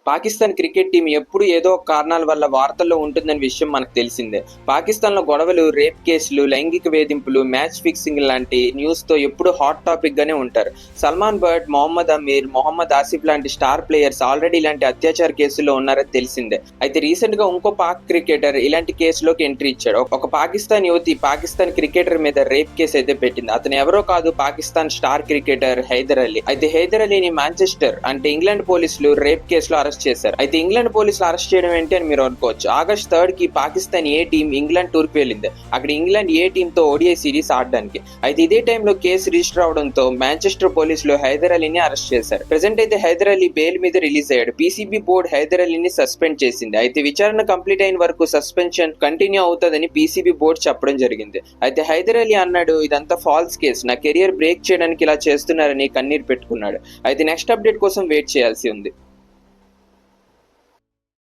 Pakistan cricket team ఎప్పుడు ఏదో ఒక కారణాల వల్ల వార్తల్లో ఉంటుందనే విషయం మనకు తెలిసిందే. పాకిస్తాన్లో గొడవలు, రేప్ కేసులు, లైంగిక వేధింపులు, మ్యాచ్ ఫిక్సింగ్ లాంటి న్యూస్తో ఎప్పుడు హాట్ టాపిక్ గానే ఉంటారు. సల్మాన్ బట్, మొహమ్మద్ అమీర్, మొహమ్మద్ ఆసిఫ్ లాంటి స్టార్ ప్లేయర్స్ ఆల్రెడీ ఇలాంటి అత్యాచార కేసుల్లో ఉన్నారని తెలిసిందే. అయితే రీసెంట్ గా ఇంకో పాక్ క్రికెటర్ ఇలాంటి కేసులోకి ఎంట్రీ ఇచ్చాడు. ఒక పాకిస్తాన్ యువతి పాకిస్తాన్ క్రికెటర్ మీద రేప్ కేసు అయితే పెట్టింది. అతను ఎవరో కాదు, పాకిస్తాన్ స్టార్ క్రికెటర్ హైదర్ అలీ. అయితే హైదర్ అలీని మాంచెస్టర్ అంటే ఇంగ్లాండ్ పోలీసులు రేప్ కేసులో అరెస్ట్ చేశారు. అయితే ఇంగ్లాండ్ పోలీసులు అరెస్ట్ చేయడం ఏంటి అని మీరు అనుకోవచ్చు. ఆగస్ట్ 3 కి పాకిస్తాన్ ఏ టీం ఇంగ్లాండ్ టూర్ కి వెళ్ళింది. అక్కడ ఇంగ్లాండ్ ఏ టీం తో ఓడిఐ సిరీస్ ఆడడానికి. అయితే ఇదే టైంలో కేసు రిజిస్టర్ అవడంతో మాంచెస్టర్ పోలీసులు హైదర్ అలీని అరెస్ట్ చేశారు. ప్రెసెంట్ అయితే హైదర్ అలీ బెయిల్ మీద రిలీజ్ అయ్యాడు. పీసీబీ బోర్డు హైదర్ అలీని సస్పెండ్ చేసింది. అయితే విచారణ కంప్లీట్ అయిన వరకు సస్పెన్షన్ కంటిన్యూ అవుతుందని పీసీబీ బోర్డు చెప్పడం జరిగింది. అయితే హైదర్ అలీ అన్నాడు, ఇదంతా ఫాల్స్ కేసు, నా కెరియర్ బ్రేక్ చేయడానికి ఇలా చేస్తున్నారని కన్నీరు పెట్టుకున్నాడు. అయితే నెక్స్ట్ అప్డేట్ కోసం వెయిట్ చేయాల్సి ఉంది.